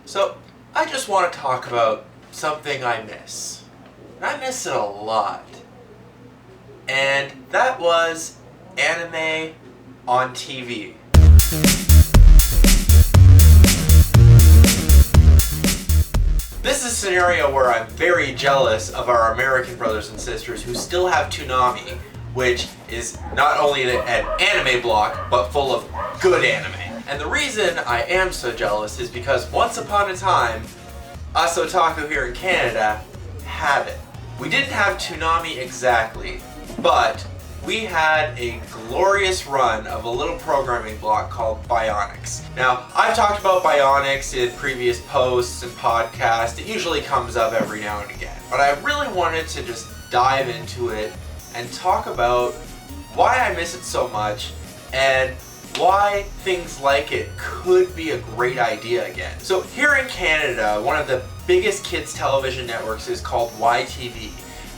So, I just want to talk about something I miss. And I miss it a lot. And that was anime on TV. This is a scenario where I'm very jealous of our American brothers and sisters who still have Toonami, which is not only an anime block, but full of good anime. And the reason I am so jealous is because once upon a time, us otaku here in Canada had it. We didn't have Toonami exactly, but we had a glorious run of a little programming block called Bionix. Now, I've talked about Bionix in previous posts and podcasts. It usually comes up every now and again, but I really wanted to just dive into it and talk about why I miss it so much and why things like it could be a great idea again. So here in Canada, one of the biggest kids television networks is called YTV.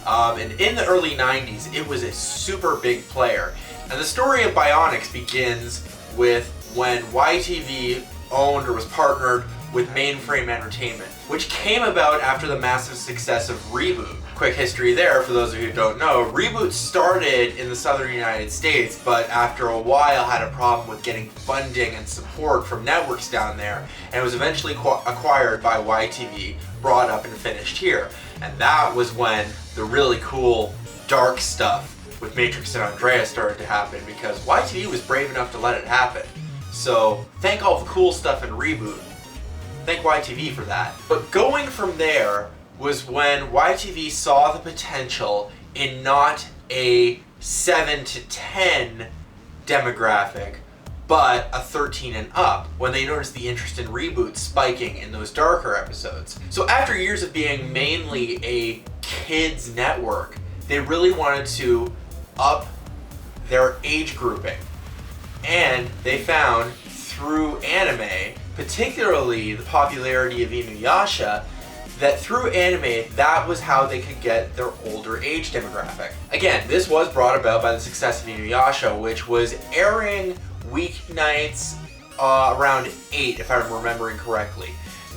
And in the early 90s, it was a super big player. And the story of Bionix begins with when YTV owned or was partnered with Mainframe Entertainment, which came about after the massive success of Reboot. Quick history there, for those of you who don't know, Reboot started in the southern United States, but after a while had a problem with getting funding and support from networks down there, and was eventually acquired by YTV, brought up and finished here. And that was when the really cool, dark stuff with Matrix and Andreas started to happen, because YTV was brave enough to let it happen. So, thank all the cool stuff in Reboot. Thank YTV for that. But going from there was when YTV saw the potential in not a 7 to 10 demographic, but a 13 and up, when they noticed the interest in Reboot spiking in those darker episodes. So after years of being mainly a kids network, they really wanted to up their age grouping. And they found through anime, particularly the popularity of Inuyasha, that through anime, that was how they could get their older age demographic. Again, this was brought about by the success of Inuyasha, which was airing weeknights around 8, if I'm remembering correctly.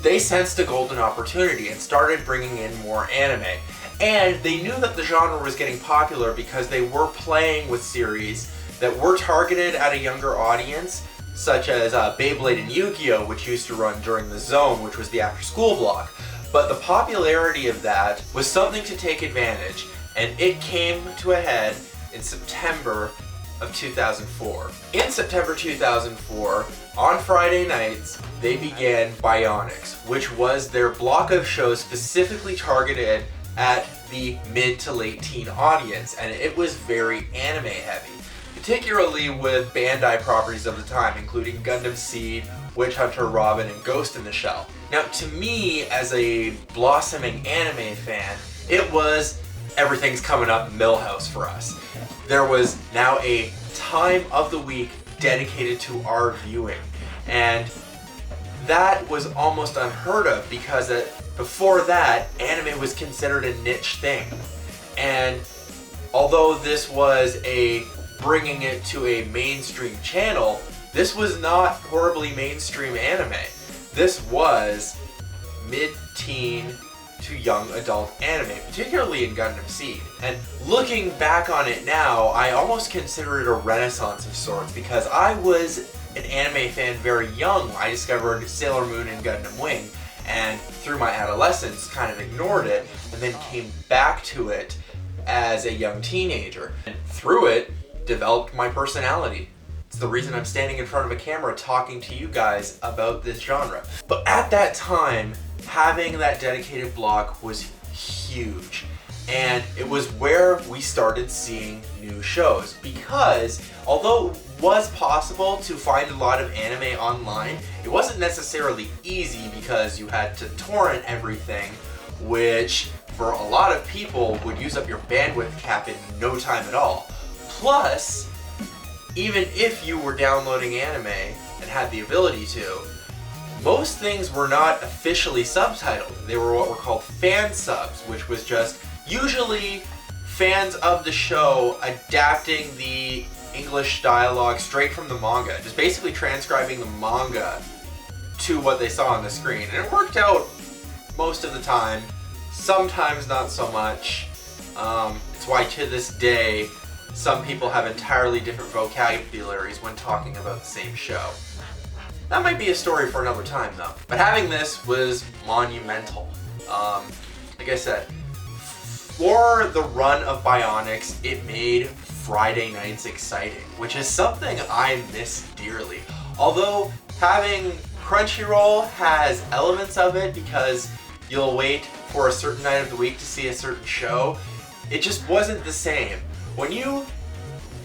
They sensed a golden opportunity and started bringing in more anime. And they knew that the genre was getting popular because they were playing with series that were targeted at a younger audience, such as Beyblade and Yu-Gi-Oh!, which used to run during the Zone, which was the after-school block. But the popularity of that was something to take advantage, and it came to a head in September of 2004. In September 2004, on Friday nights, they began Bionix, which was their block of shows specifically targeted at the mid to late teen audience, and it was very anime heavy, particularly with Bandai properties of the time, including Gundam Seed, Witch Hunter Robin, and Ghost in the Shell. Now, to me, as a blossoming anime fan, it was everything's coming up Millhouse for us. There was now a time of the week dedicated to our viewing, and that was almost unheard of because before that, anime was considered a niche thing. And although this was a bringing it to a mainstream channel, this was not horribly mainstream anime. This was mid-teen to young adult anime, particularly in Gundam Seed. And looking back on it now, I almost consider it a renaissance of sorts, because I was an anime fan very young. I discovered Sailor Moon and Gundam Wing, and through my adolescence kind of ignored it, and then came back to it as a young teenager. And through it, developed my personality. It's the reason I'm standing in front of a camera talking to you guys about this genre. But at that time, having that dedicated block was huge. And it was where we started seeing new shows, because although it was possible to find a lot of anime online, it wasn't necessarily easy because you had to torrent everything, which for a lot of people would use up your bandwidth cap in no time at all. Plus, even if you were downloading anime and had the ability to, most things were not officially subtitled. They were what were called fan subs, which was just usually fans of the show adapting the English dialogue straight from the manga, just basically transcribing the manga to what they saw on the screen. And it worked out most of the time, sometimes not so much. It's why to this day, some people have entirely different vocabularies when talking about the same show. That might be a story for another time though. But having this was monumental. Like I said, for the run of Bionix, it made Friday nights exciting, which is something I miss dearly. Although having Crunchyroll has elements of it because you'll wait for a certain night of the week to see a certain show, it just wasn't the same. When you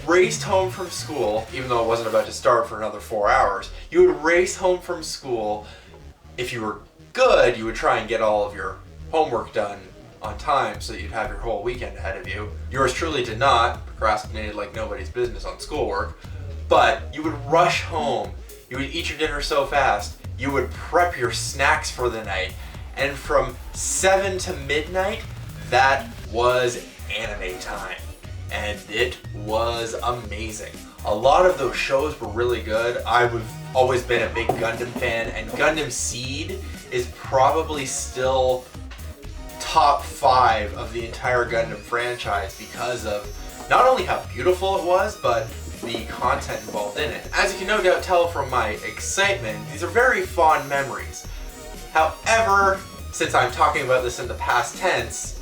raced home from school, even though it wasn't about to start for another 4 hours, you would race home from school. If you were good, you would try and get all of your homework done on time so that you'd have your whole weekend ahead of you. Yours truly did not, procrastinated like nobody's business on schoolwork, but you would rush home, you would eat your dinner so fast, you would prep your snacks for the night, and from 7 to midnight, that was anime time. And it was amazing. A lot of those shows were really good. I've always been a big Gundam fan, and Gundam Seed is probably still top 5 of the entire Gundam franchise because of not only how beautiful it was, but the content involved in it. As you can no doubt tell from my excitement, these are very fond memories. However, since I'm talking about this in the past tense,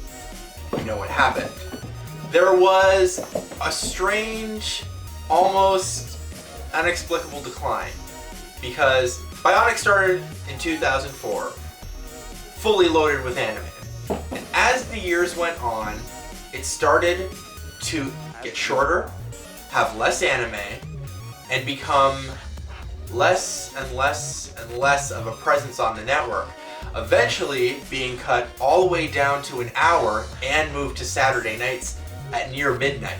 you know what happened. There was a strange, almost inexplicable decline because Bionix started in 2004, fully loaded with anime. And as the years went on, it started to get shorter, have less anime, and become less and less and less of a presence on the network, eventually being cut all the way down to an hour and moved to Saturday nights at near midnight.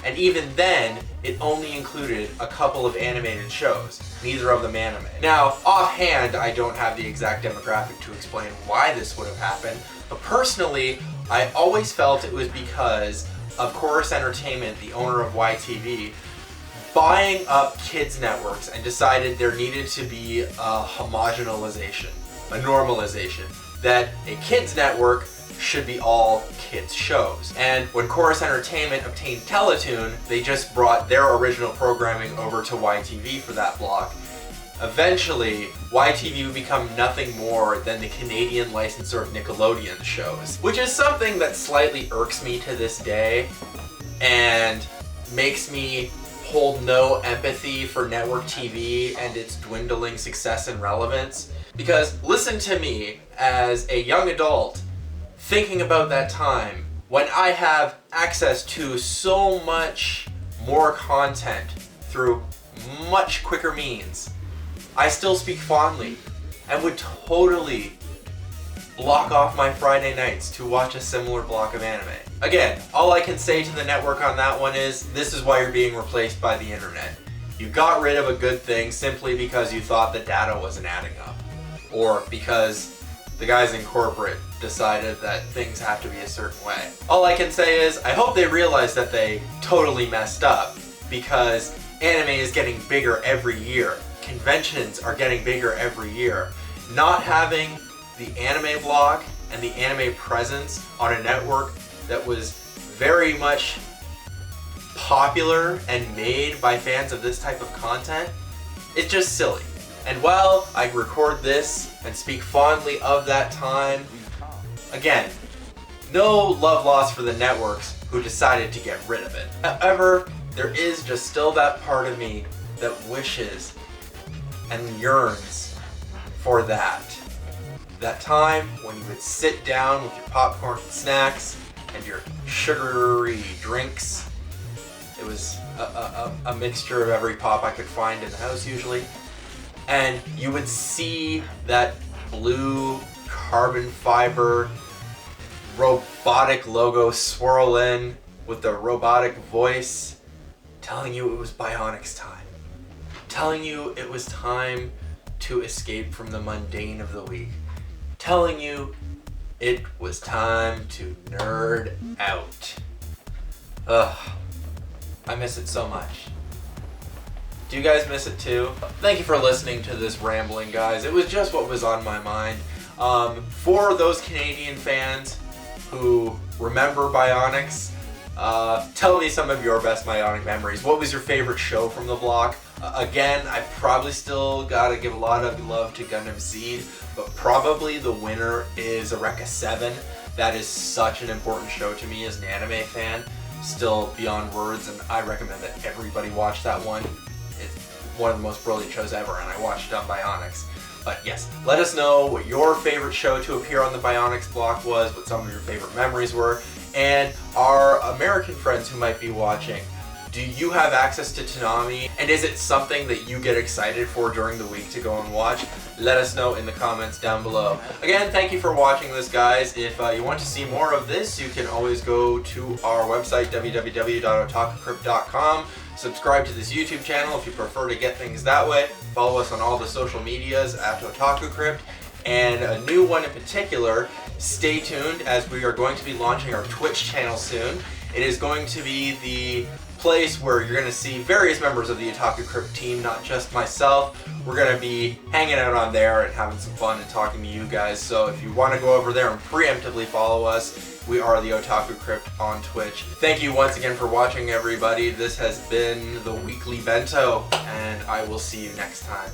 And even then, it only included a couple of animated shows, neither of them anime. Now, offhand, I don't have the exact demographic to explain why this would have happened, but personally, I always felt it was because of Chorus Entertainment, the owner of YTV, buying up kids networks and decided there needed to be a homogenization, a normalization, that a kids network should be all kids shows. And when Chorus Entertainment obtained Teletoon, they just brought their original programming over to YTV for that block. Eventually, YTV would become nothing more than the Canadian licensor of Nickelodeon shows, which is something that slightly irks me to this day and makes me hold no empathy for network TV and its dwindling success and relevance. Because listen to me, as a young adult, thinking about that time when I have access to so much more content through much quicker means, I still speak fondly and would totally block off my Friday nights to watch a similar block of anime. Again, all I can say to the network on that one is, this is why you're being replaced by the internet. You got rid of a good thing simply because you thought the data wasn't adding up. Or because the guys in corporate decided that things have to be a certain way. All I can say is, I hope they realize that they totally messed up, because anime is getting bigger every year. Conventions are getting bigger every year. Not having the anime blog and the anime presence on a network that was very much popular and made by fans of this type of content, it's just silly. And while I record this and speak fondly of that time, again, no love lost for the networks who decided to get rid of it. However, there is just still that part of me that wishes and yearns for that. That time when you would sit down with your popcorn and snacks and your sugary drinks. It was a mixture of every pop I could find in the house usually. And you would see that blue carbon fiber robotic logo swirl in with the robotic voice telling you it was Bionix time. Telling you it was time to escape from the mundane of the week. Telling you it was time to nerd out. Ugh, I miss it so much. Do you guys miss it too? Thank you for listening to this rambling, guys. It was just what was on my mind. For those Canadian fans who remember Bionix, tell me some of your best Bionic memories. What was your favorite show from the block? Again, I probably still gotta give a lot of love to Gundam Seed, but probably the winner is Eureka 7. That is such an important show to me as an anime fan. Still beyond words, and I recommend that everybody watch that one. It's one of the most brilliant shows ever, and I watched it on Bionix. But yes, let us know what your favorite show to appear on the Bionix block was, what some of your favorite memories were, and our American friends who might be watching. Do you have access to Toonami, and is it something that you get excited for during the week to go and watch? Let us know in the comments down below. Again, thank you for watching this, guys. If you want to see more of this, you can always go to our website, www.otakucrypt.com. Subscribe to this YouTube channel if you prefer to get things that way. Follow us on all the social medias at OtakuCrypt. And a new one in particular, stay tuned as we are going to be launching our Twitch channel soon. It is going to be the place where you're going to see various members of the Otaku Crypt team, not just myself. We're going to be hanging out on there and having some fun and talking to you guys. So if you want to go over there and preemptively follow us, we are the Otaku Crypt on Twitch. Thank you once again for watching, everybody. This has been the Weekly Bento, and I will see you next time.